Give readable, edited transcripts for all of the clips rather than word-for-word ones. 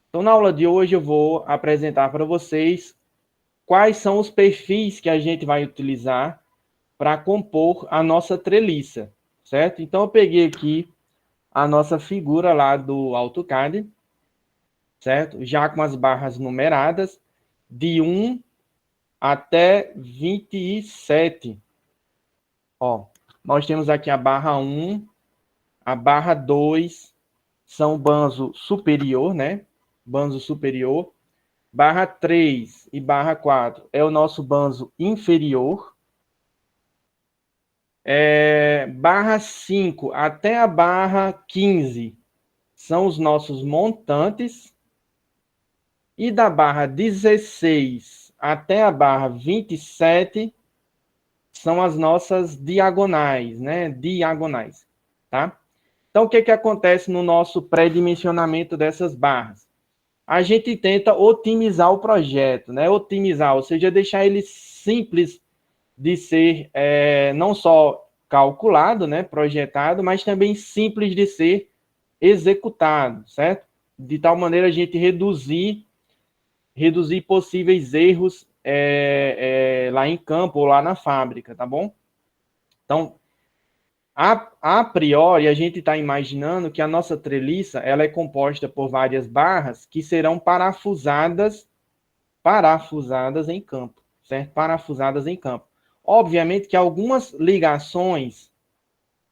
Então, na aula de hoje, eu vou apresentar para vocês quais são os perfis que a gente vai utilizar para compor a nossa treliça, certo? Então, eu peguei aqui a nossa figura lá do AutoCAD, certo? Já com as barras numeradas, de 1 até 27. Ó, nós temos aqui a barra 1, a barra 2, são banzo superior, né? Banzo superior. Barra 3 e barra 4 é o nosso banzo inferior. Barra 5 até a barra 15 são os nossos montantes. E da barra 16 até a barra 27 são as nossas diagonais, né? Diagonais, tá? Então, o que acontece no nosso pré-dimensionamento dessas barras? A gente tenta otimizar o projeto, né? Otimizar, ou seja, deixar ele simples de ser não só calculado, né? Projetado, mas também simples de ser executado, certo? De tal maneira a gente reduzir possíveis erros lá em campo ou lá na fábrica, tá bom? Então, a priori, a gente está imaginando que a nossa treliça ela é composta por várias barras que serão parafusadas em campo, certo? Parafusadas em campo. Obviamente que algumas ligações,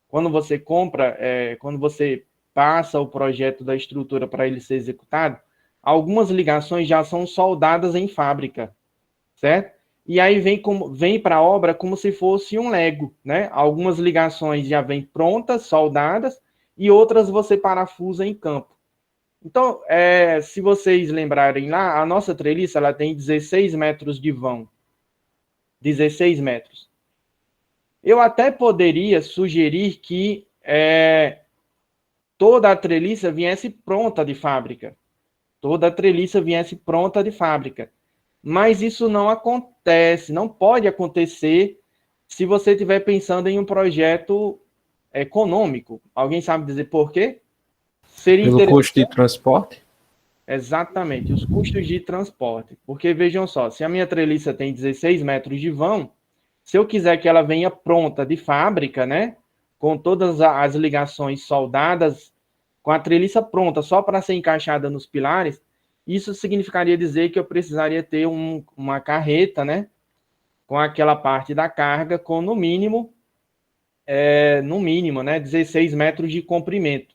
quando você compra, quando você passa o projeto da estrutura para ele ser executado, algumas ligações já são soldadas em fábrica, certo? E aí vem para a obra como se fosse um Lego, né? Algumas ligações já vêm prontas, soldadas, e outras você parafusa em campo. Então, se vocês lembrarem lá, a nossa treliça ela tem 16 metros de vão. 16 metros. Eu até poderia sugerir que toda a treliça viesse pronta de fábrica. Toda a treliça viesse pronta de fábrica. Mas isso não acontece, não pode acontecer se você estiver pensando em um projeto econômico. Alguém sabe dizer por quê? Seria Pelo interessante. custo de transporte? Exatamente, os custos de transporte. Porque vejam só, se a minha treliça tem 16 metros de vão, se eu quiser que ela venha pronta de fábrica, né? Com todas as ligações soldadas, com a treliça pronta só para ser encaixada nos pilares, isso significaria dizer que eu precisaria ter uma carreta, né? Com aquela parte da carga, com no mínimo, né? 16 metros de comprimento.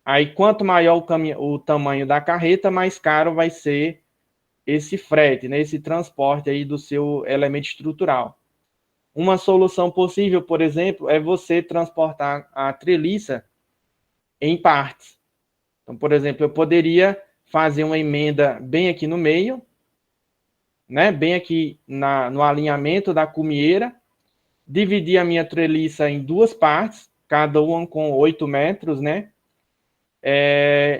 Aí, quanto maior o tamanho da carreta, mais caro vai ser esse frete, né? Esse transporte aí do seu elemento estrutural. Uma solução possível, por exemplo, é você transportar a treliça em partes. Então, por exemplo, eu poderia fazer uma emenda bem aqui no meio, né? Bem aqui no alinhamento da cumieira, dividir a minha treliça em duas partes, cada uma com 8 metros, né?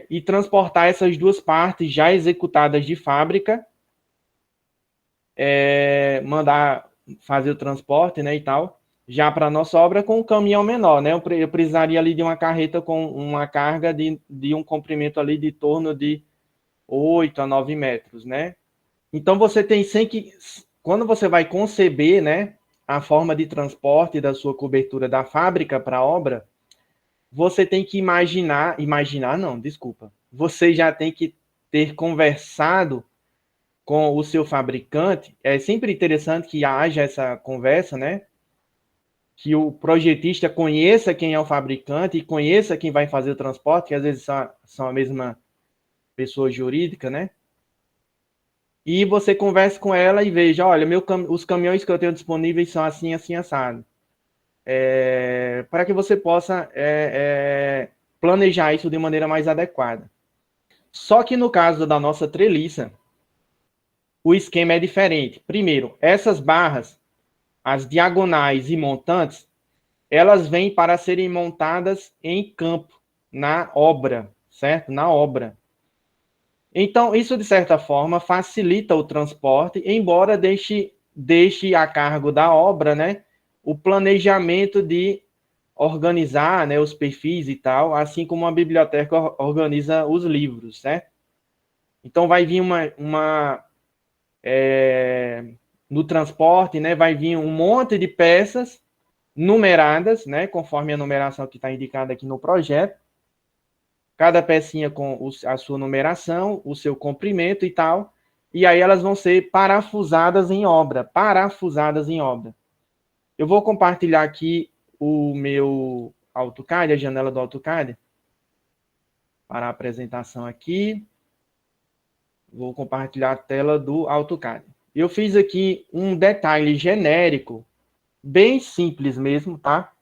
E transportar essas duas partes já executadas de fábrica, mandar fazer o transporte, né, e tal, já para a nossa obra com um caminhão menor, né? Eu precisaria ali de uma carreta com uma carga de um comprimento ali de torno de 8 a 9 metros, né? Então você tem sempre que, quando você vai conceber, né, a forma de transporte da sua cobertura da fábrica para a obra, você tem que imaginar não, desculpa. Você já tem que ter conversado com o seu fabricante. É sempre interessante que haja essa conversa, né? Que o projetista conheça quem é o fabricante e conheça quem vai fazer o transporte, que às vezes são a mesma pessoa jurídica, né? E você converse com ela e veja, olha, os caminhões que eu tenho disponíveis são assim, assim, assado. Para que você possa planejar isso de maneira mais adequada. Só que no caso da nossa treliça, o esquema é diferente. Primeiro, essas barras, as diagonais e montantes, elas vêm para serem montadas em campo, na obra, certo? Na obra. Então, isso, de certa forma, facilita o transporte, embora deixe a cargo da obra, né, o planejamento de organizar, né, os perfis e tal, assim como a biblioteca organiza os livros, certo? Então, vai vir no transporte, né, vai vir um monte de peças numeradas, né, conforme a numeração que está indicada aqui no projeto. Cada pecinha com a sua numeração, o seu comprimento e tal. E aí elas vão ser parafusadas em obra. Parafusadas em obra. Eu vou compartilhar aqui o meu AutoCAD, a janela do AutoCAD, para a apresentação aqui. Vou compartilhar a tela do AutoCAD. Eu fiz aqui um detalhe genérico, bem simples mesmo, tá?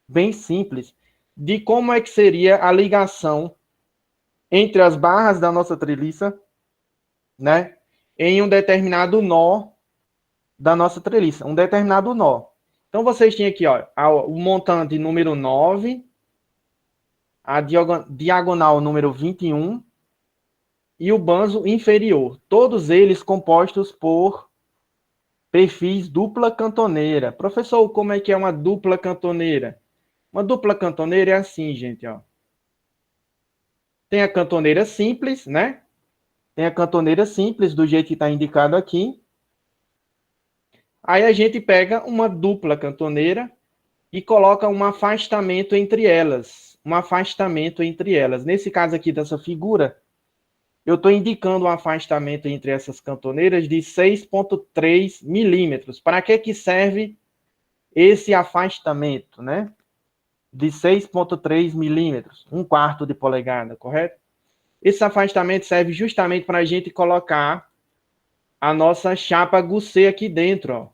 Bem simples, de como é que seria a ligação entre as barras da nossa treliça, né? Em um determinado nó da nossa treliça, um determinado nó. Então, vocês têm aqui, ó, o montante número 9, a diagonal número 21 e o banzo inferior. Todos eles compostos por perfis dupla cantoneira. Professor, como é que é uma dupla cantoneira? Uma dupla cantoneira é assim, gente, ó. Tem a cantoneira simples, né? Tem a cantoneira simples, do jeito que está indicado aqui. Aí a gente pega uma dupla cantoneira e coloca um afastamento entre elas. Um afastamento entre elas. Nesse caso aqui dessa figura, eu estou indicando um afastamento entre essas cantoneiras de 6,3 milímetros. Para que serve esse afastamento, né? De 6,3 milímetros, 1/4 de polegada, correto? Esse afastamento serve justamente para a gente colocar a nossa chapa Goussé aqui dentro, ó.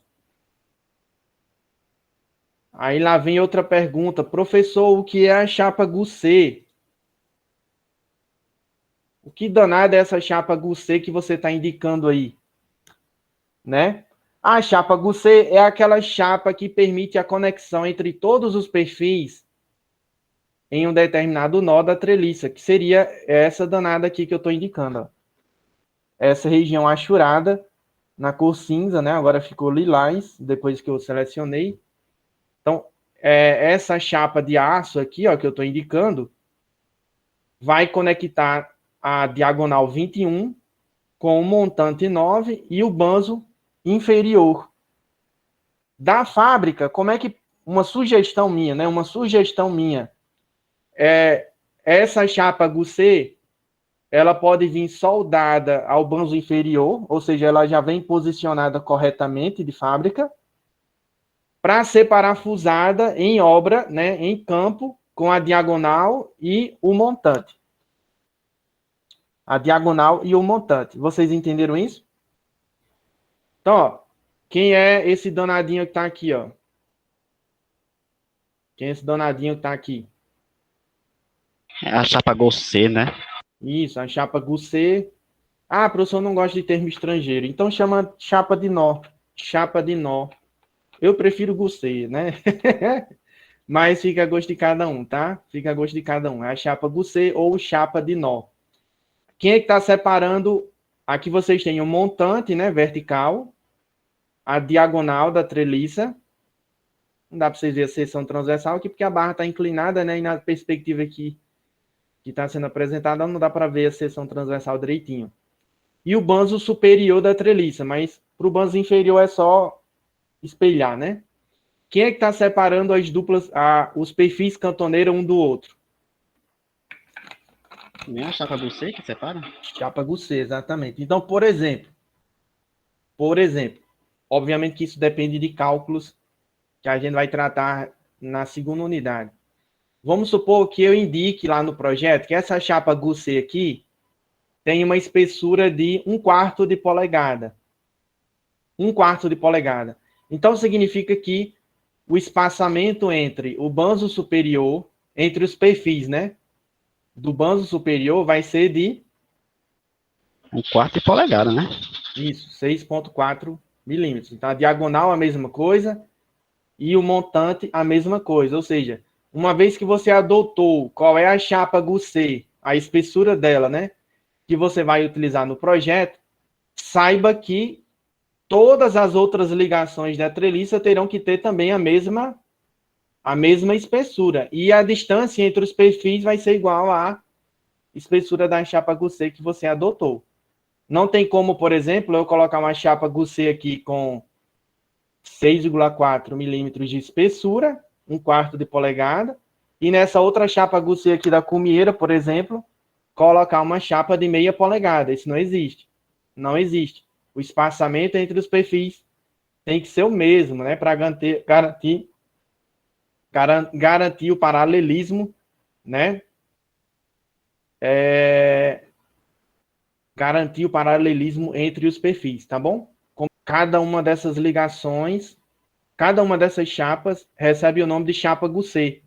Aí lá vem outra pergunta. Professor, o que é a chapa Goussé? O que danada é essa chapa Goussé que você está indicando aí? Né? A chapa Goussé é aquela chapa que permite a conexão entre todos os perfis em um determinado nó da treliça, que seria essa danada aqui que eu estou indicando. Ó. Essa região achurada, na cor cinza, né? Agora ficou lilás, depois que eu selecionei. Então, essa chapa de aço aqui, ó, que eu estou indicando, vai conectar a diagonal 21 com o montante 9 e o banzo inferior. Da fábrica, como é que... Uma sugestão minha, né? Uma sugestão minha. Essa chapa Goussé, ela pode vir soldada ao banzo inferior, ou seja, ela já vem posicionada corretamente de fábrica, para ser parafusada em obra, né, em campo, com a diagonal e o montante. A diagonal e o montante. Vocês entenderam isso? Então, ó, quem é esse danadinho que está aqui, ó? Quem é esse danadinho que está aqui? É a chapa Goussé, né? Isso, a chapa Goussé. Ah, professor, não gosta de termo estrangeiro. Então chama chapa de nó. Chapa de nó. Eu prefiro Goussé, né? Mas fica a gosto de cada um, tá? Fica a gosto de cada um. É a chapa Goussé ou chapa de nó. Quem é que está separando? Aqui vocês têm o montante, né? Vertical. A diagonal da treliça. Não dá para vocês verem a seção transversal aqui, porque a barra está inclinada, né? E na perspectiva aqui que está sendo apresentada, não dá para ver a seção transversal direitinho. E o banzo superior da treliça, mas para o banzo inferior é só espelhar, né? Quem é que está separando as duplas, os perfis cantoneira um do outro? Não é a chapa Goussé que separa? Chapa Goussé, exatamente. Então, por exemplo, obviamente que isso depende de cálculos que a gente vai tratar na segunda unidade. Vamos supor que eu indique lá no projeto que essa chapa Goussé aqui tem uma espessura de 1/4 de polegada. 1/4 de polegada. Então, significa que o espaçamento entre o banzo superior, entre os perfis, né? Do banzo superior vai ser de... 1/4 de polegada, né? Isso, 6,4 milímetros. Então, a diagonal a mesma coisa e o montante a mesma coisa. Ou seja, uma vez que você adotou qual é a chapa Goussé, a espessura dela, né? Que você vai utilizar no projeto, saiba que todas as outras ligações da treliça terão que ter também a mesma espessura. E a distância entre os perfis vai ser igual à espessura da chapa Goussé que você adotou. Não tem como, por exemplo, eu colocar uma chapa Goussé aqui com 6,4 milímetros de espessura, 1/4 de polegada, e nessa outra chapa Goussé aqui da cumieira, por exemplo, colocar uma chapa de meia polegada. Isso não existe. Não existe. O espaçamento entre os perfis tem que ser o mesmo, né? Para garantir o paralelismo, né? Garantir o paralelismo entre os perfis, tá bom? Com cada uma dessas ligações, cada uma dessas chapas recebe o nome de chapa Goussé.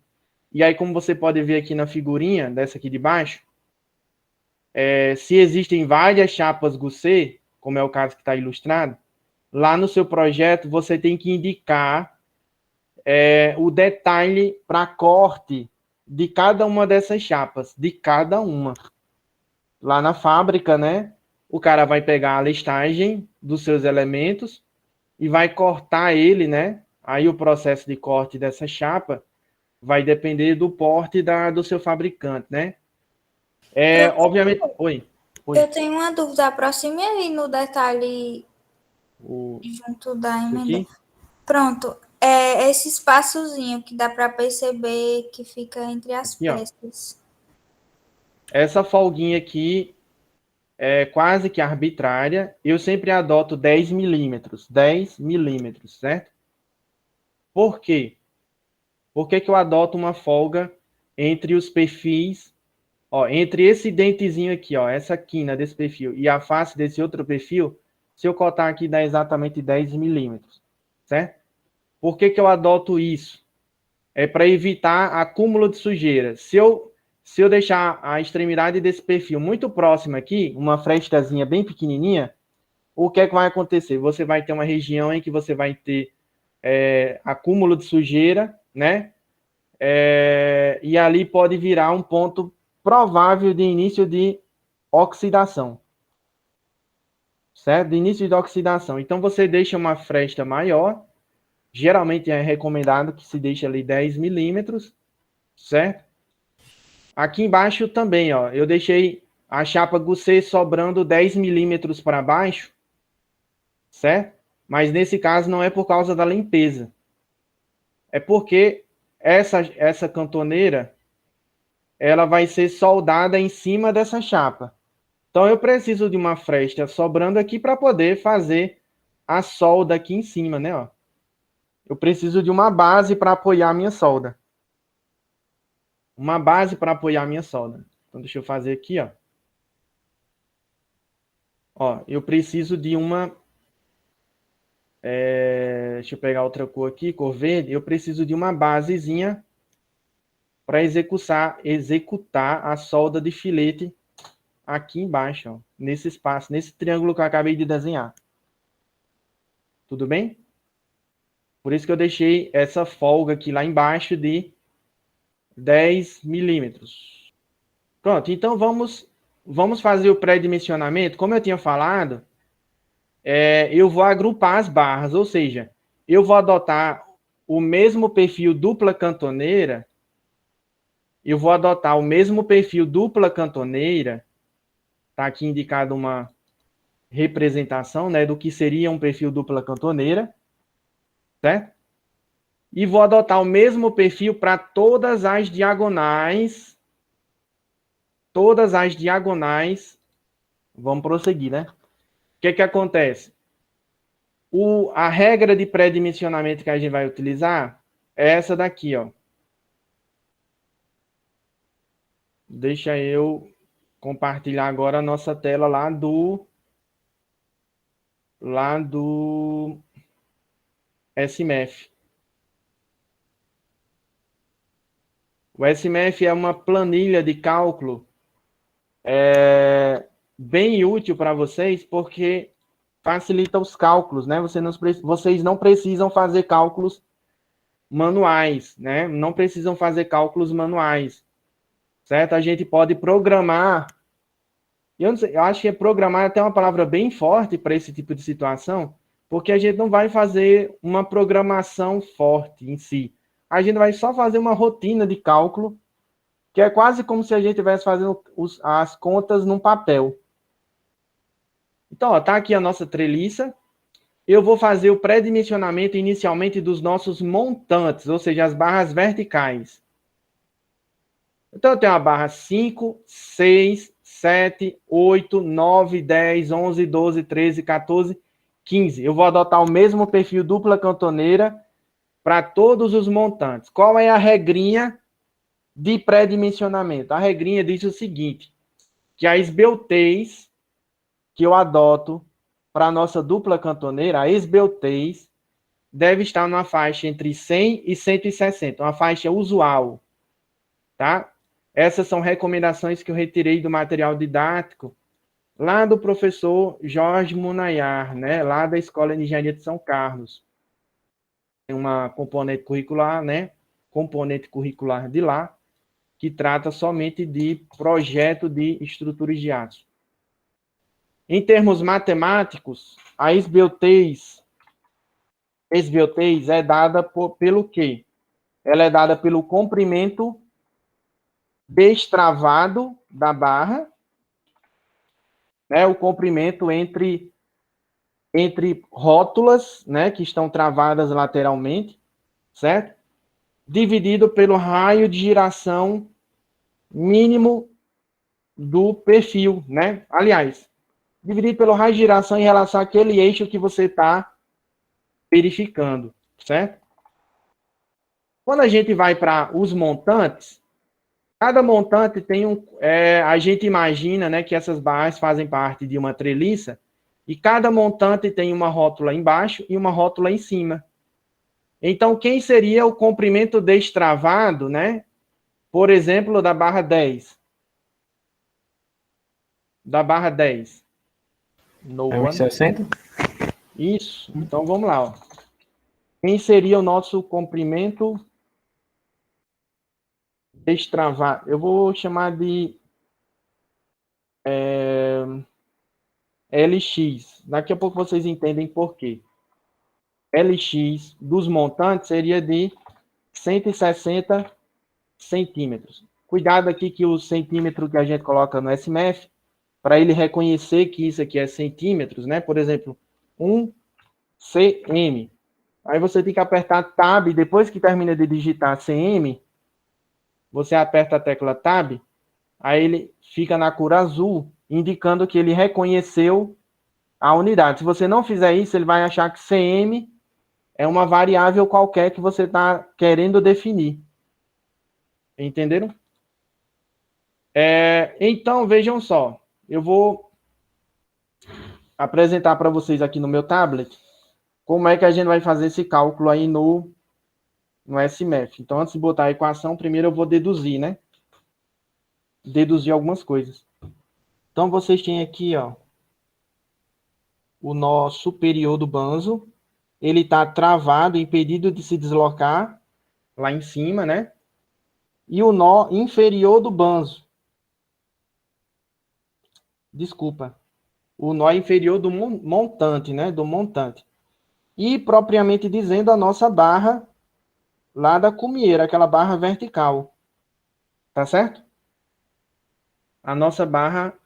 E aí, como você pode ver aqui na figurinha, dessa aqui de baixo, se existem várias chapas Goussé, como é o caso que está ilustrado, lá no seu projeto você tem que indicar o detalhe para corte de cada uma dessas chapas, de cada uma. Lá na fábrica, né? O cara vai pegar a listagem dos seus elementos e vai cortar ele, né? Aí o processo de corte dessa chapa vai depender do porte do seu fabricante, né? Obviamente. Oi. Eu tenho uma dúvida. Aproxime aí no detalhe junto da emenda. Aqui? Pronto. Esse espaçozinho que dá para perceber que fica entre as aqui, peças. Essa folguinha aqui é quase que arbitrária. Eu sempre adoto 10 milímetros. 10 milímetros, certo? Por quê? Por que eu adoto uma folga entre os perfis? Entre esse dentezinho aqui, essa quina desse perfil e a face desse outro perfil, se eu cortar aqui, dá exatamente 10 milímetros, certo? Por que eu adoto isso? É para evitar acúmulo de sujeira. Se eu deixar a extremidade desse perfil muito próxima aqui, uma frestazinha bem pequenininha, o que é que vai acontecer? Você vai ter uma região em que você vai ter acúmulo de sujeira, né? E ali pode virar um ponto provável de início de oxidação. Certo? De início de oxidação. Então, você deixa uma fresta maior. Geralmente é recomendado que se deixe ali 10 milímetros. Certo? Aqui embaixo também, eu deixei a chapa Goussé sobrando 10 milímetros para baixo. Certo? Mas nesse caso não é por causa da limpeza. É porque essa cantoneira ela vai ser soldada em cima dessa chapa. Então, eu preciso de uma fresta sobrando aqui para poder fazer a solda aqui em cima, né? Eu preciso de uma base para apoiar a minha solda. Uma base para apoiar a minha solda. Então, deixa eu fazer aqui, eu preciso de uma... deixa eu pegar outra cor aqui, cor verde. Eu preciso de uma basezinha para executar a solda de filete aqui embaixo, nesse espaço, nesse triângulo que eu acabei de desenhar. Tudo bem? Por isso que eu deixei essa folga aqui lá embaixo de 10 milímetros. Pronto, então vamos fazer o pré-dimensionamento. Como eu tinha falado, eu vou agrupar as barras, ou seja, eu vou adotar o mesmo perfil dupla cantoneira, está aqui indicado uma representação, né, do que seria um perfil dupla cantoneira, certo? E vou adotar o mesmo perfil para todas as diagonais. Vamos prosseguir, né? O que acontece? A regra de pré-dimensionamento que a gente vai utilizar é essa daqui, Deixa eu compartilhar agora a nossa tela lá do SMF. O SMF é uma planilha de cálculo bem útil para vocês, porque facilita os cálculos, né? Vocês não precisam fazer cálculos manuais, né? Não precisam fazer cálculos manuais, certo? A gente pode programar. Eu acho que programar é até uma palavra bem forte para esse tipo de situação, porque a gente não vai fazer uma programação forte em si. A gente vai só fazer uma rotina de cálculo, que é quase como se a gente estivesse fazendo as contas num papel. Então, ó, tá aqui a nossa treliça. Eu vou fazer o pré-dimensionamento inicialmente dos nossos montantes, ou seja, as barras verticais. Então, eu tenho a barra 5, 6, 7, 8, 9, 10, 11, 12, 13, 14, 15. Eu vou adotar o mesmo perfil dupla cantoneira para todos os montantes. Qual é a regrinha de pré-dimensionamento? A regrinha diz o seguinte, que a esbeltez que eu adoto para a nossa dupla cantoneira, a esbeltez, deve estar numa faixa entre 100 e 160, uma faixa usual, tá? Essas são recomendações que eu retirei do material didático lá do professor Jorge Munayar, né? Lá da Escola de Engenharia de São Carlos. Tem uma componente curricular, né? Componente curricular de lá, que trata somente de projeto de estruturas de aço. Em termos matemáticos, a esbeltez é dada pelo quê? Ela é dada pelo comprimento destravado da barra, né, o comprimento entre rótulas, né, que estão travadas lateralmente, certo? Dividido pelo raio de giração mínimo do perfil, né? Aliás, dividido pelo raio de giração em relação àquele eixo que você está verificando, certo? Quando a gente vai para os montantes, cada montante tem a gente imagina, né, que essas barras fazem parte de uma treliça, e cada montante tem uma rótula embaixo e uma rótula em cima. Então, quem seria o comprimento destravado, né? Por exemplo, da barra 10. Da barra 10. No É 1,60? Isso. Então, vamos lá. Ó. Quem seria o nosso comprimento destravado? Eu vou chamar de LX. Daqui a pouco vocês entendem por quê. LX dos montantes seria de 160 centímetros. Cuidado aqui que o centímetro que a gente coloca no SMF, para ele reconhecer que isso aqui é centímetros, né? Por exemplo, 1 cm. Aí você tem que apertar Tab, depois que termina de digitar cm, você aperta a tecla Tab, aí ele fica na cor azul, indicando que ele reconheceu a unidade. Se você não fizer isso, ele vai achar que cm é uma variável qualquer que você está querendo definir. Entenderam? Então, vejam só. Eu vou apresentar para vocês aqui no meu tablet como é que a gente vai fazer esse cálculo aí no SMF. Então, antes de botar a equação, primeiro eu vou deduzir, né? Deduzir algumas coisas. Então, vocês têm aqui, ó, o nó superior do banzo. Ele está travado, impedido de se deslocar lá em cima, né? E o nó inferior do banzo. Desculpa. O nó inferior do montante, né? Do montante. E, propriamente dizendo, a nossa barra lá da cumieira, aquela barra vertical. Tá certo? A nossa barra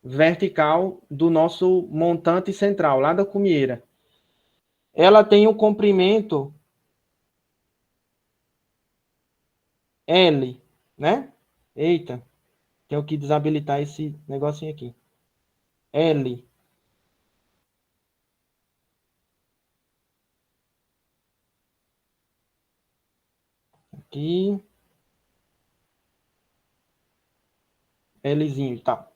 vertical do nosso montante central, lá da cumieira. Ela tem um comprimento L, né? Eita, tenho que desabilitar esse negocinho aqui. L. Aqui. Lzinho e tal.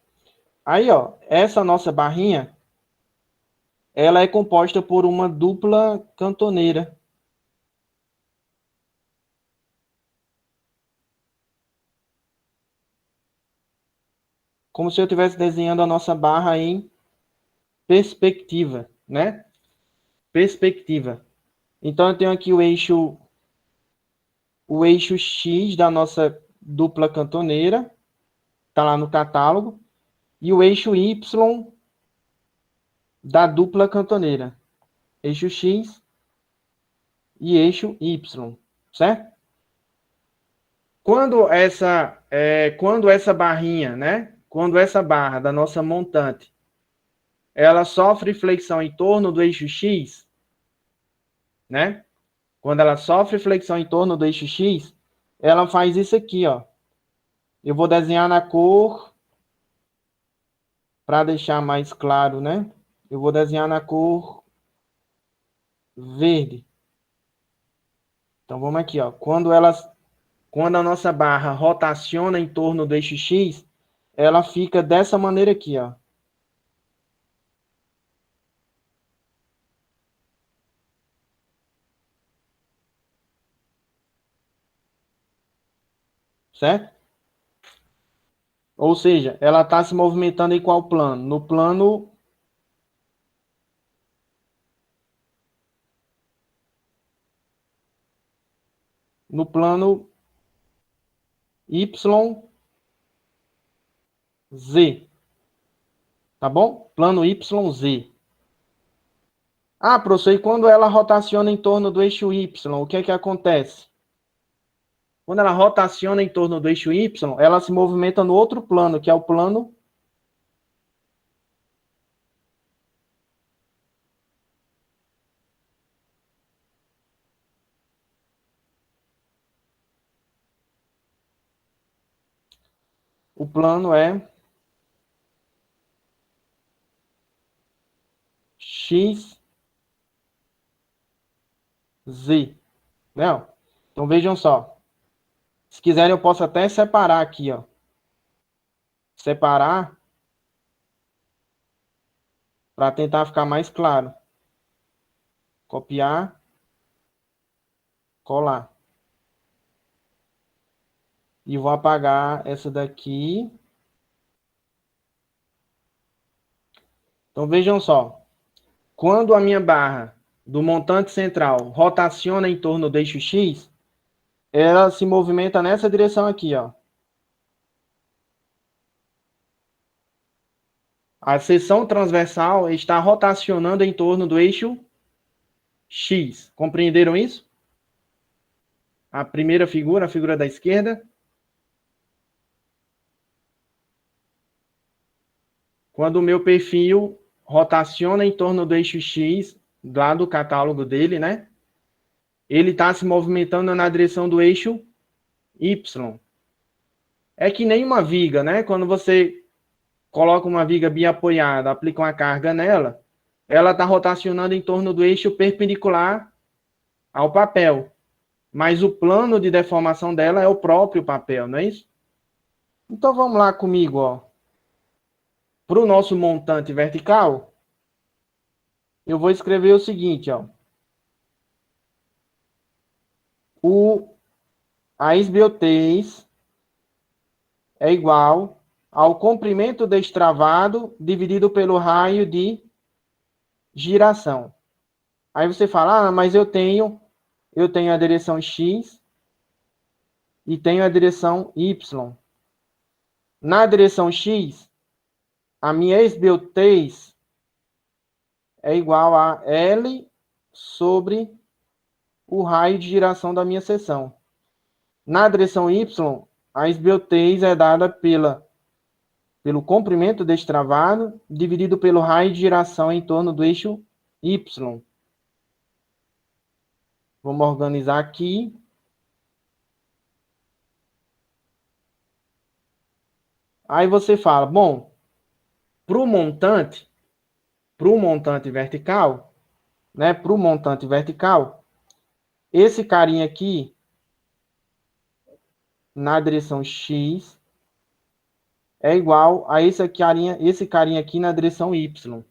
Aí, ó, essa nossa barrinha, ela é composta por uma dupla cantoneira. Como se eu estivesse desenhando a nossa barra em perspectiva, né? Perspectiva. Então, eu tenho aqui o eixo X da nossa dupla cantoneira, está lá no catálogo, e o eixo Y da dupla cantoneira. Eixo X e eixo Y, certo? Quando essa barrinha, né? Quando essa barra da nossa montante, ela sofre flexão em torno do eixo X, né? Quando ela sofre flexão em torno do eixo X, ela faz isso aqui, ó. Eu vou desenhar na cor para deixar mais claro, né? Eu vou desenhar na cor verde. Então vamos aqui, ó. Quando a nossa barra rotaciona em torno do eixo X, ela fica dessa maneira aqui, ó. Certo? Ou seja, ela está se movimentando em qual plano? No plano YZ. Tá bom? Plano YZ. Ah, professor, e quando ela rotaciona em torno do eixo Y, o que é que acontece? Quando ela rotaciona em torno do eixo Y, ela se movimenta no outro plano, que é o plano é XZ. Não? Então vejam só. Se quiserem, eu posso até separar aqui, ó. Separar para tentar ficar mais claro. Copiar, colar. E vou apagar essa daqui. Então vejam só. Quando a minha barra do montante central rotaciona em torno do eixo X, ela se movimenta nessa direção aqui, ó. A seção transversal está rotacionando em torno do eixo X. Compreenderam isso? A primeira figura, a figura da esquerda. Quando o meu perfil rotaciona em torno do eixo X, lá do catálogo dele, né? Ele está se movimentando na direção do eixo Y. É que nem uma viga, né? Quando você coloca uma viga biapoiada, aplica uma carga nela, ela está rotacionando em torno do eixo perpendicular ao papel. Mas o plano de deformação dela é o próprio papel, não é isso? Então vamos lá comigo, ó. Para o nosso montante vertical, eu vou escrever o seguinte, ó. A esbiotez é igual ao comprimento destravado dividido pelo raio de giração. Aí você fala, ah, mas eu tenho a direção X e tenho a direção Y. Na direção X, a minha esbiotez é igual a L sobre o raio de giração da minha seção. Na direção Y, a esbiotez é dada pelo comprimento destravado dividido pelo raio de giração em torno do eixo Y. Vamos organizar aqui. Aí você fala, bom, para o montante vertical, né? Para o montante vertical, esse carinha aqui, na direção X, é igual a esse carinha aqui na direção Y.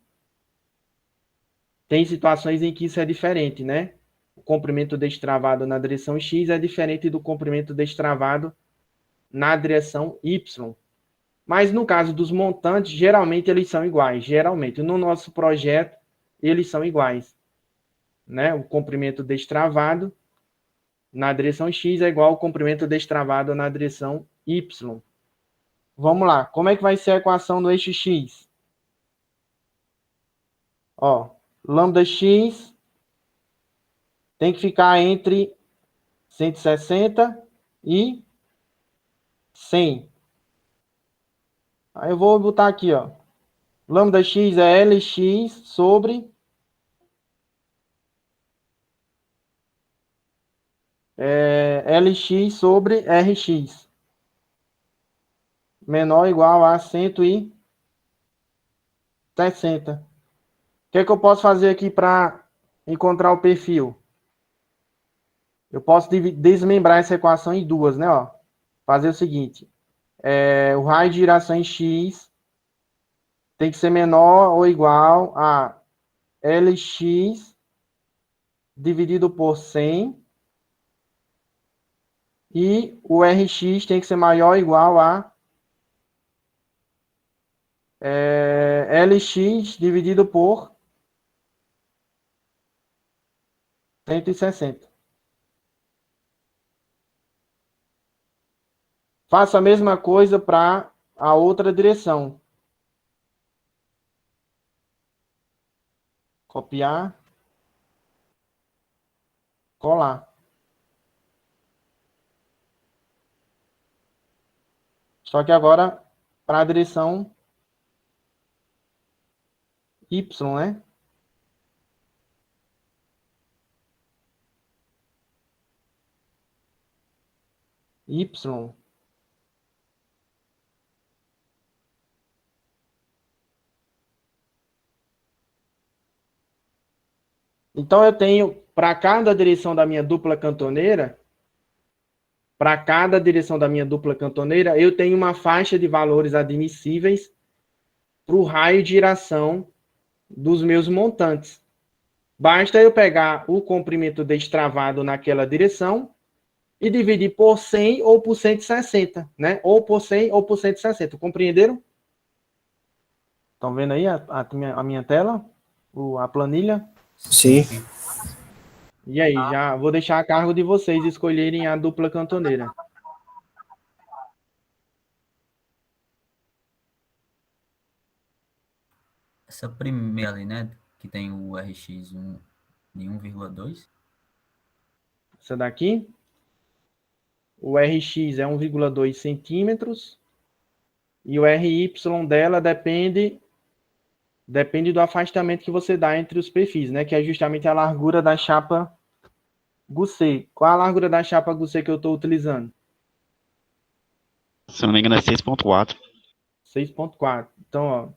Tem situações em que isso é diferente, né? O comprimento destravado na direção X é diferente do comprimento destravado na direção Y. Mas no caso dos montantes, geralmente eles são iguais. Geralmente, no nosso projeto, eles são iguais. Né? O comprimento destravado na direção X é igual ao comprimento destravado na direção Y. Vamos lá. Como é que vai ser a equação do eixo X? Ó, lambda X tem que ficar entre 160 e 100. Aí eu vou botar aqui, ó. Lambda x é Lx sobre Lx sobre Rx. Menor ou igual a 160. O que é que eu posso fazer aqui para encontrar o perfil? Eu posso desmembrar essa equação em duas, né? Ó. Fazer o seguinte. O raio de giração em x tem que ser menor ou igual a Lx dividido por 100. E o Rx tem que ser maior ou igual a Lx dividido por 160. Faça a mesma coisa para a outra direção. Copiar. Colar. Só que agora para a direção Y, né? Y. Então eu tenho, para cada direção da minha dupla cantoneira, eu tenho uma faixa de valores admissíveis para o raio de giração dos meus montantes. Basta eu pegar o comprimento destravado naquela direção e dividir por 100 ou por 160, né? Ou por 100 ou por 160. Compreenderam? Estão vendo aí a minha tela? A planilha? Sim. E aí, já vou deixar a cargo de vocês escolherem a dupla cantoneira. Essa primeira ali, né? Que tem o Rx de 1,2. Essa daqui. O Rx é 1,2 centímetros. E o Ry dela depende do afastamento que você dá entre os perfis, né? Que é justamente a largura da chapa Goussé. Qual a largura da chapa Goussé que eu estou utilizando? Se não me engano, é 6,4. 6,4. Então, ó,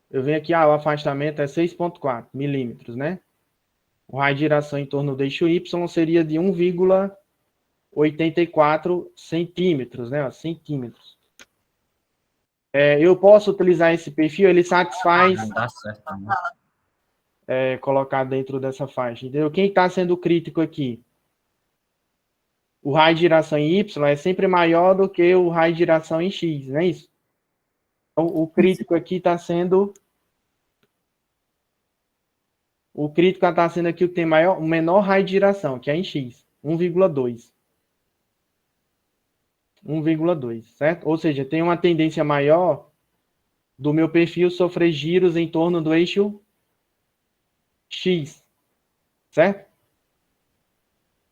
eu venho aqui, o afastamento é 6,4 milímetros, né? O raio de giração em torno do eixo Y seria de 1,84 centímetros, né? Ó, centímetros. Eu posso utilizar esse perfil, ele satisfaz... Não dá certo, né? Colocar dentro dessa faixa, entendeu? Quem está sendo crítico aqui? O raio de giração em Y é sempre maior do que o raio de giração em X, não é isso? Então, o crítico aqui está sendo... O crítico está sendo aqui o que tem o menor raio de giração, que é em X, 1,2. 1,2, certo? Ou seja, tem uma tendência maior do meu perfil sofrer giros em torno do eixo X, certo?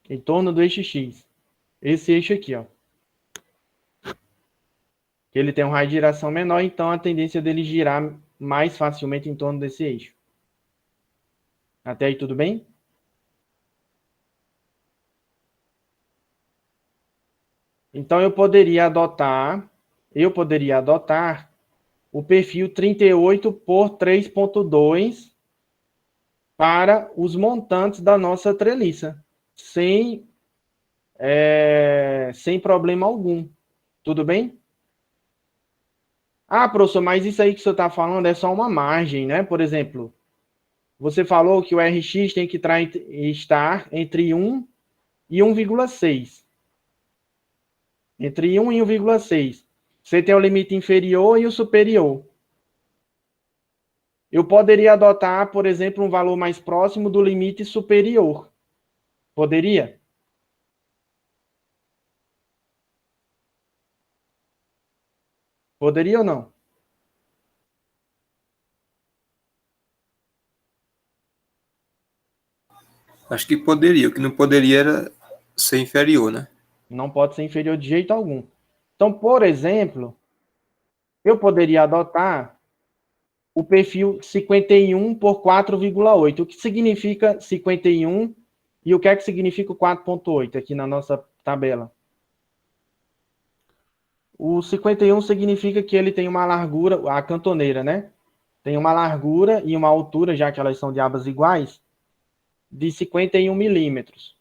Em torno do eixo X. Esse eixo aqui, ó. Ele tem um raio de giração menor, então a tendência dele girar mais facilmente em torno desse eixo. Até aí tudo bem? Então eu poderia adotar o perfil 38 por 3.2 para os montantes da nossa treliça, sem problema algum. Tudo bem? Ah, professor, mas isso aí que o senhor está falando é só uma margem, né? Por exemplo, você falou que o Rx tem que estar entre 1 e 1,6. Entre 1 e 1,6. Você tem o limite inferior e o superior. Eu poderia adotar, por exemplo, um valor mais próximo do limite superior. Poderia? Poderia ou não? Acho que poderia. O que não poderia era ser inferior, né? Não pode ser inferior de jeito algum. Então, por exemplo, eu poderia adotar o perfil 51 por 4,8. O que significa 51 e o que é que significa o 4,8 aqui na nossa tabela? O 51 significa que ele tem uma largura, a cantoneira, né? Tem uma largura e uma altura, já que elas são de abas iguais, de 51 milímetros.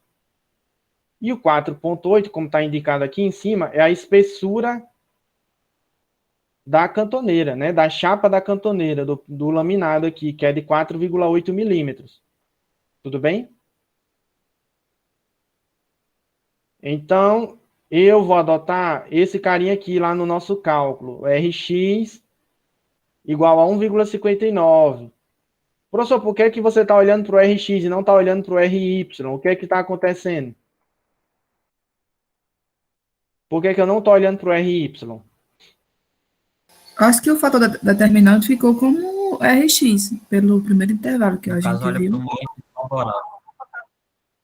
E o 4,8, como está indicado aqui em cima, é a espessura da cantoneira, né? Da chapa da cantoneira, do laminado aqui, que é de 4,8 milímetros. Tudo bem? Então, eu vou adotar esse carinha aqui lá no nosso cálculo. Rx igual a 1,59. Professor, por que você está olhando para o Rx e não está olhando para o RY? O que é que está acontecendo? Por que eu não estou olhando para o RY? Acho que o fator determinante ficou como RX, pelo primeiro intervalo que a No caso, gente olha viu. para o mais favorável.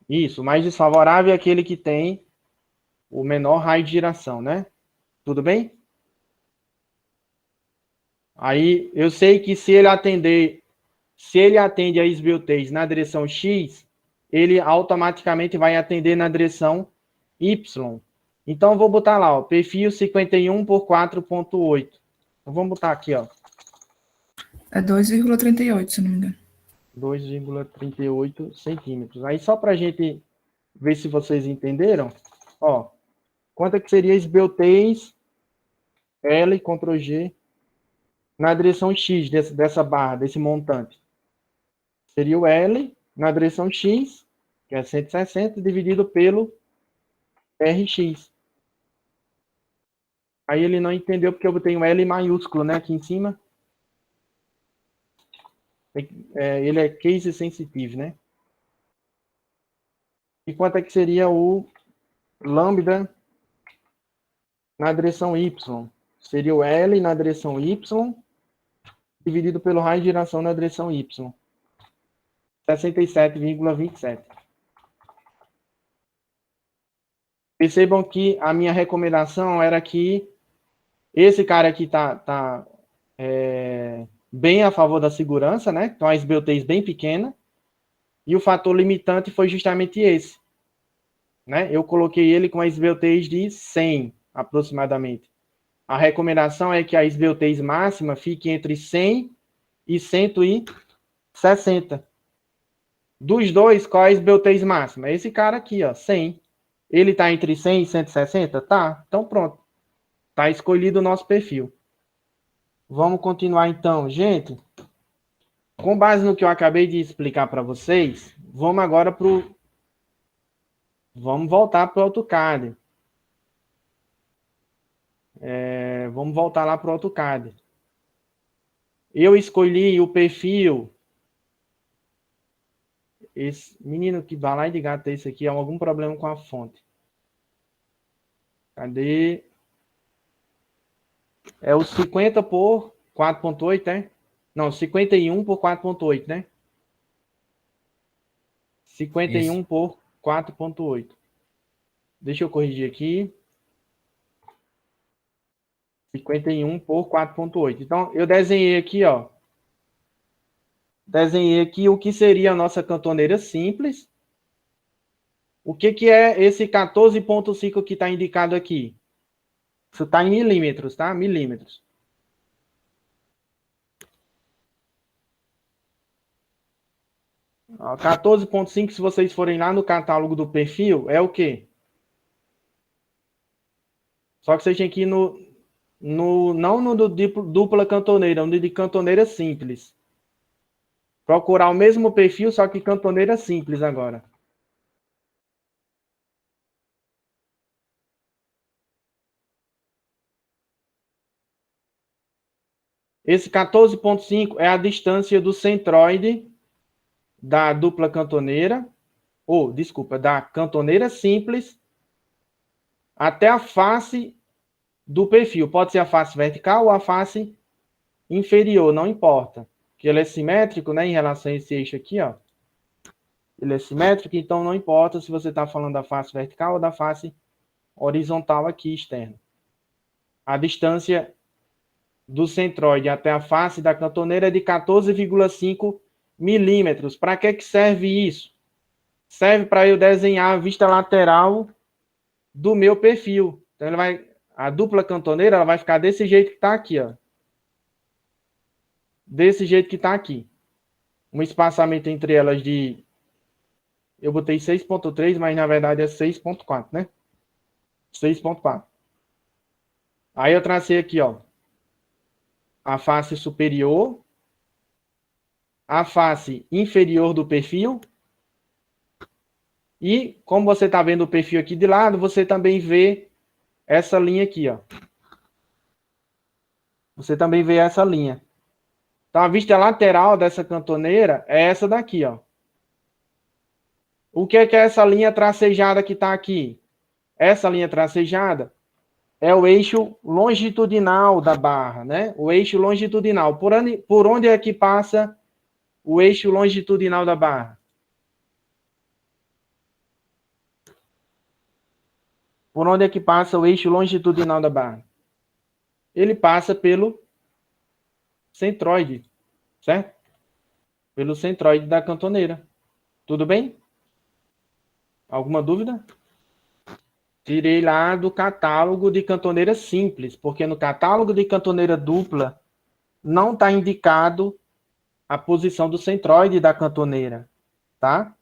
Isso, o mais desfavorável é aquele que tem o menor raio de giração, né? Tudo bem? Aí, eu sei que se ele atende a esbeltez na direção X, ele automaticamente vai atender na direção Y. Então, eu vou botar lá, ó, perfil 51 por 4,8. Então, vamos botar aqui, ó. É 2,38, se não me engano. 2,38 centímetros. Aí, só para a gente ver se vocês entenderam, ó, quanto é que seria esbeltez L, Ctrl G, na direção X dessa barra, desse montante? Seria o L na direção X, que é 160, dividido pelo RX. Aí ele não entendeu porque eu botei um L maiúsculo, né, aqui em cima. Ele é case sensitive, né? E quanto é que seria o lambda na direção Y? Seria o L na direção Y, dividido pelo raio de giração na direção Y. 67,27. Percebam que a minha recomendação era que esse cara aqui tá bem a favor da segurança, né? Então a esbeltez bem pequena. E o fator limitante foi justamente esse, né? Eu coloquei ele com a esbeltez de 100, aproximadamente. A recomendação é que a esbeltez máxima fique entre 100 e 160. Dos dois, qual é a esbeltez máxima? Esse cara aqui, ó, 100. Ele está entre 100 e 160? Tá. Então, pronto. Está escolhido o nosso perfil. Vamos continuar, então. Gente, com base no que eu acabei de explicar para vocês, vamos agora para o... Vamos voltar para o AutoCAD. Vamos voltar lá para o AutoCAD. Eu escolhi o perfil... Esse menino que vai lá de gato esse aqui, há algum problema com a fonte. Cadê? É o 50 por 4,8, né? Não, 51 por 4,8, né? 51 Isso. por 4,8. Deixa eu corrigir aqui. 51 por 4,8. Então, eu desenhei aqui, ó. Desenhei aqui o que seria a nossa cantoneira simples. O que é esse 14,5 que está indicado aqui? Isso está em milímetros, tá? Milímetros. Ó, 14,5, se vocês forem lá no catálogo do perfil, é o quê? Só que vocês têm que ir não no dupla cantoneira, no de cantoneira simples. Procurar o mesmo perfil, só que cantoneira simples agora. Esse 14,5 é a distância do centroide da dupla cantoneira, ou, desculpa, da cantoneira simples até a face do perfil. Pode ser a face vertical ou a face inferior, não importa. Porque ele é simétrico, né, em relação a esse eixo aqui, ó. Ele é simétrico, então não importa se você está falando da face vertical ou da face horizontal aqui, externa. A distância do centroide até a face da cantoneira é de 14,5 milímetros. Para que serve isso? Serve para eu desenhar a vista lateral do meu perfil. Então, a dupla cantoneira ela vai ficar desse jeito que está aqui, ó. Desse jeito que está aqui. Um espaçamento entre elas de... Eu botei 6,3, mas na verdade é 6,4, né? 6,4. Aí eu tracei aqui, ó, a face superior, a face inferior do perfil. E como você está vendo o perfil aqui de lado, você também vê essa linha aqui, ó. Você também vê essa linha. Então, a vista lateral dessa cantoneira é essa daqui, ó. O que é essa linha tracejada que está aqui? Essa linha tracejada é o eixo longitudinal da barra, né? O eixo longitudinal. Por onde é que passa o eixo longitudinal da barra? Por onde é que passa o eixo longitudinal da barra? Ele passa pelo centroide, certo? Pelo centroide da cantoneira. Tudo bem? Alguma dúvida? Tirei lá do catálogo de cantoneira simples, porque no catálogo de cantoneira dupla não está indicado a posição do centroide da cantoneira, tá?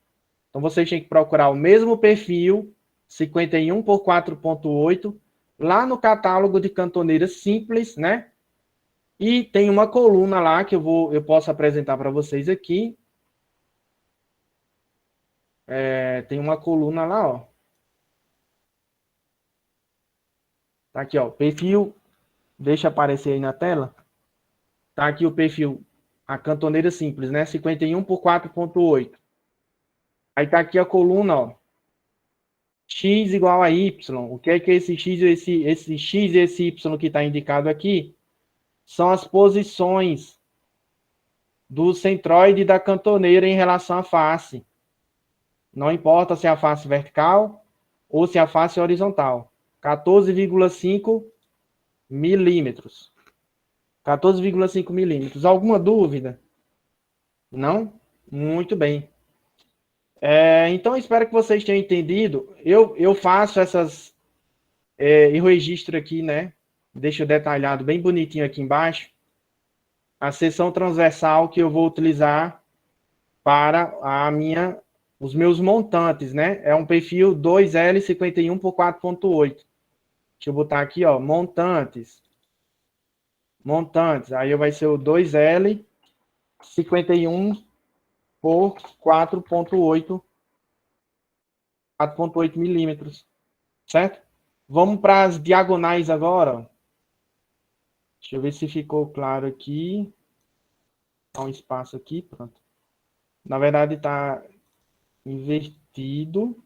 Então vocês têm que procurar o mesmo perfil, 51 por 4,8, lá no catálogo de cantoneira simples, né? E tem uma coluna lá que eu posso apresentar para vocês aqui. Tem uma coluna lá, ó. Tá aqui, ó, perfil, deixa aparecer aí na tela. Tá aqui o perfil, a cantoneira simples, né? 51 por 4,8. Aí tá aqui a coluna, ó. X igual a Y. O que é esse X esse X e esse Y que está indicado aqui? São as posições do centroide da cantoneira em relação à face. Não importa se é a face vertical ou se é a face horizontal. 14,5 milímetros. 14,5 milímetros. Alguma dúvida? Não? Muito bem. Então, espero que vocês tenham entendido. Eu faço eu registro aqui, né? Deixo detalhado bem bonitinho aqui embaixo. A seção transversal que eu vou utilizar para os meus montantes, né? É um perfil 2L51 por 4,8. Deixa eu botar aqui, ó, montantes. Montantes. Aí vai ser o 2L51 por 4,8 milímetros, certo? Vamos para as diagonais agora. Deixa eu ver se ficou claro aqui. Dá um espaço aqui, pronto. Na verdade está invertido.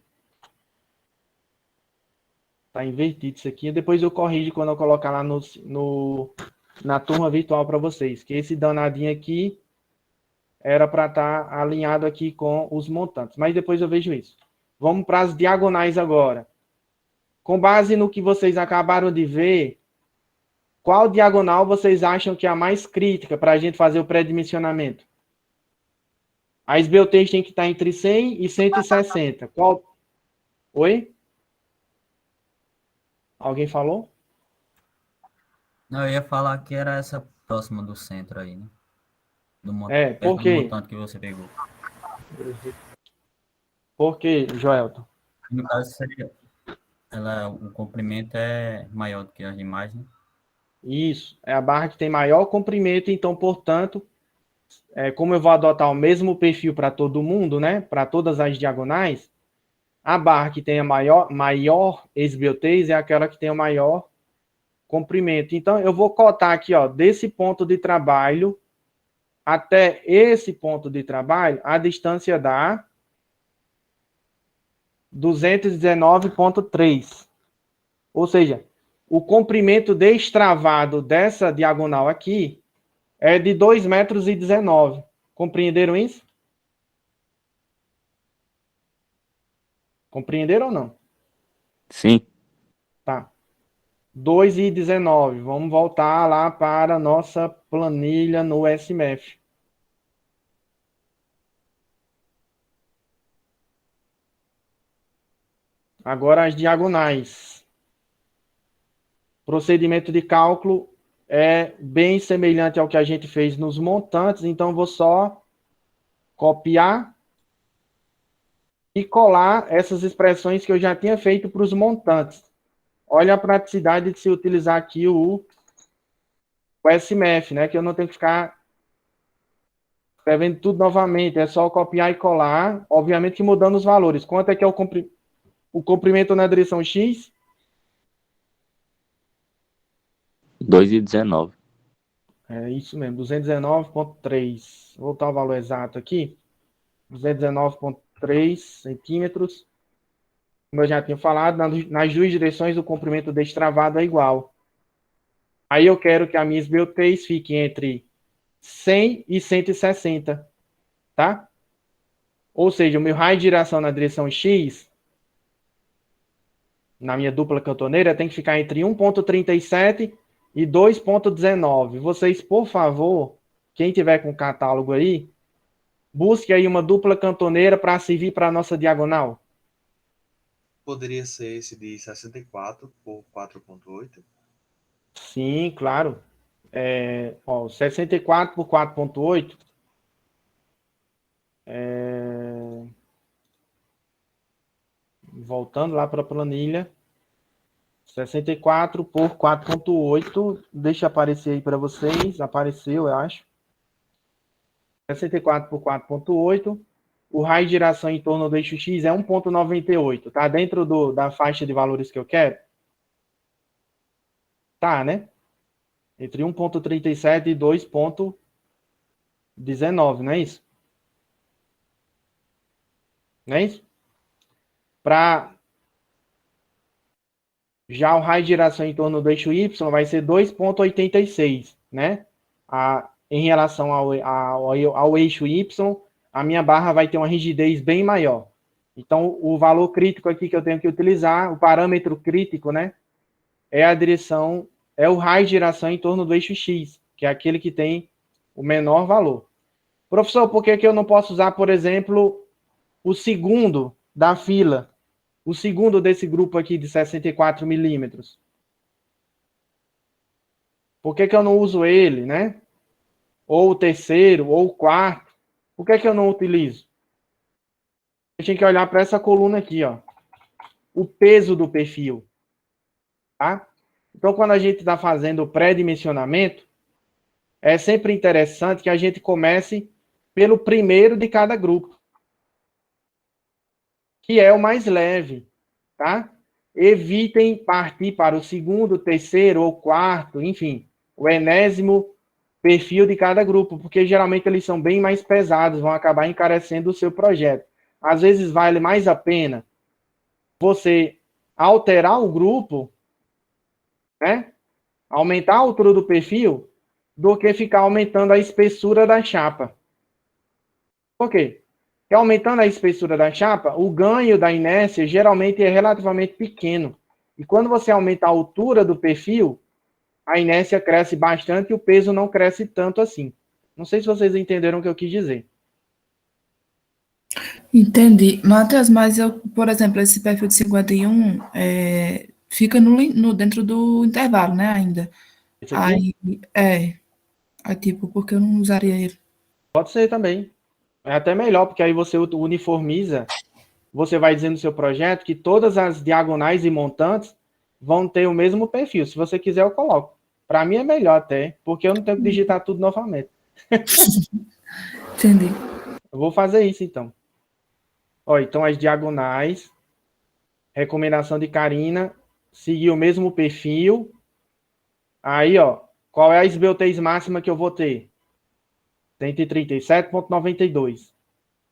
Está invertido isso aqui. Depois eu corrijo quando eu colocar lá na turma virtual para vocês. Que esse danadinho aqui era para estar alinhado aqui com os montantes. Mas depois eu vejo isso. Vamos para as diagonais agora. Com base no que vocês acabaram de ver, qual diagonal vocês acham que é a mais crítica para a gente fazer o pré-dimensionamento? A esbeltez tem que estar entre 100 e 160. Qual? Oi? Alguém falou? Não, eu ia falar que era essa próxima do centro aí, né? Por Do quê? montante que você pegou. Por quê, Joelton? No caso, seria... o comprimento é maior do que as demais, né? Isso. É a barra que tem maior comprimento, então, portanto, como eu vou adotar o mesmo perfil para todo mundo, né? Para todas as diagonais, a barra que tem a maior esbeltez é aquela que tem o maior comprimento. Então, eu vou cotar aqui, ó, desse ponto de trabalho até esse ponto de trabalho, a distância dá 219,3. Ou seja, o comprimento destravado dessa diagonal aqui é de 2,19 m. Compreenderam isso? Compreenderam ou não? Sim. Tá. 2,19. Vamos voltar lá para a nossa planilha no SMF. Agora as diagonais. Procedimento de cálculo é bem semelhante ao que a gente fez nos montantes, então vou só copiar e colar essas expressões que eu já tinha feito para os montantes. Olha a praticidade de se utilizar aqui o SMF, né? Que eu não tenho que ficar escrevendo tudo novamente, é só copiar e colar, obviamente que mudando os valores. Quanto é que é o comprimento na direção X? 2,19. É isso mesmo, 219,3. Vou botar o valor exato aqui. 219,3 centímetros. Como eu já tinha falado, nas duas direções o comprimento destravado é igual. Aí eu quero que a minha esbeltez fique entre 100 e 160, tá? Ou seja, o meu raio de giração na direção X, na minha dupla cantoneira, tem que ficar entre 1,37 e 2,19. Vocês, por favor, quem tiver com o catálogo aí, busque aí uma dupla cantoneira para servir para a nossa diagonal. Poderia ser esse de 64 por 4,8? Sim, claro. 64 por 4,8. Voltando lá para a planilha. 64 por 4,8. Deixa aparecer aí para vocês. Apareceu, eu acho. 64 por 4,8. O raio de giração em torno do eixo X é 1,98. Tá dentro da faixa de valores que eu quero? Tá, né? Entre 1,37 e 2,19, não é isso? Não é isso? Para já o raio de giração em torno do eixo Y vai ser 2,86, né? Em relação ao eixo Y, a minha barra vai ter uma rigidez bem maior. Então, o valor crítico aqui que eu tenho que utilizar, o parâmetro crítico, né? É a direção, é o raio de giração em torno do eixo X, que é aquele que tem o menor valor. Professor, por que eu não posso usar, por exemplo, o segundo da fila? O segundo desse grupo aqui de 64 milímetros? Por que eu não uso ele, né? Ou o terceiro, ou o quarto? Por que eu não utilizo? A gente tem que olhar para essa coluna aqui, ó. O peso do perfil. Tá? Então, quando a gente está fazendo o pré-dimensionamento, é sempre interessante que a gente comece pelo primeiro de cada grupo, que é o mais leve, tá? Evitem partir para o segundo, terceiro ou quarto, enfim, o enésimo perfil de cada grupo, porque geralmente eles são bem mais pesados, vão acabar encarecendo o seu projeto. Às vezes vale mais a pena você alterar o grupo, né? Aumentar a altura do perfil, do que ficar aumentando a espessura da chapa. Por quê? Porque aumentando a espessura da chapa, o ganho da inércia geralmente é relativamente pequeno. E quando você aumenta a altura do perfil, a inércia cresce bastante e o peso não cresce tanto assim. Não sei se vocês entenderam o que eu quis dizer. Entendi. Matheus, mas eu, por exemplo, esse perfil de 51 fica dentro do intervalo, né, ainda. Esse aqui? Aí, tipo, porque eu não usaria ele? Pode ser também. É até melhor, porque aí você uniformiza, você vai dizendo no seu projeto que todas as diagonais e montantes vão ter o mesmo perfil. Se você quiser, eu coloco. Para mim é melhor até, porque eu não tenho que digitar tudo novamente. Entendi. Eu vou fazer isso, então. Ó, então, as diagonais, recomendação de Karina, seguir o mesmo perfil. Aí, ó, qual é a esbeltez máxima que eu vou ter? 137,92.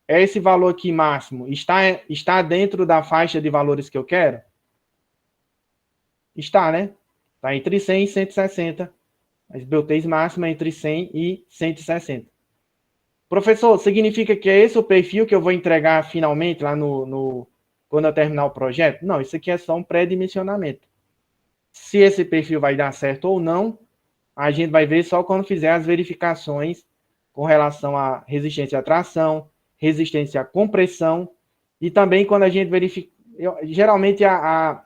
Esse valor aqui máximo está dentro da faixa de valores que eu quero? Está, né? Está entre 100 e 160. A esbeltez máxima é entre 100 e 160. Professor, significa que é esse o perfil que eu vou entregar finalmente lá quando eu terminar o projeto? Não, isso aqui é só um pré-dimensionamento. Se esse perfil vai dar certo ou não, a gente vai ver só quando fizer as verificações com relação à resistência à tração, resistência à compressão, e também quando a gente verifica, geralmente a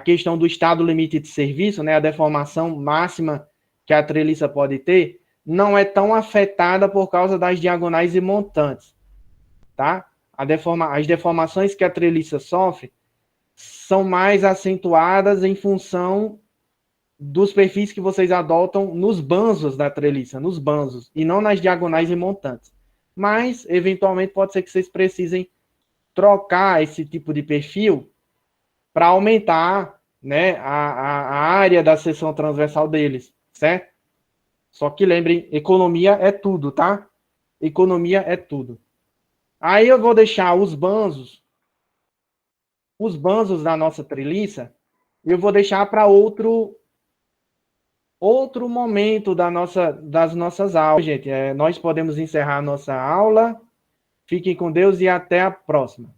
questão do estado limite de serviço, né, a deformação máxima que a treliça pode ter, não é tão afetada por causa das diagonais e montantes, tá? As deformações que a treliça sofre são mais acentuadas em função dos perfis que vocês adotam nos banzos da treliça, nos banzos, e não nas diagonais e montantes. Mas, eventualmente, pode ser que vocês precisem trocar esse tipo de perfil para aumentar, né, a área da seção transversal deles, certo? Só que lembrem, economia é tudo, tá? Economia é tudo. Aí eu vou deixar os banzos da nossa treliça, eu vou deixar para outro momento das nossas aulas, gente. Nós podemos encerrar a nossa aula. Fiquem com Deus e até a próxima.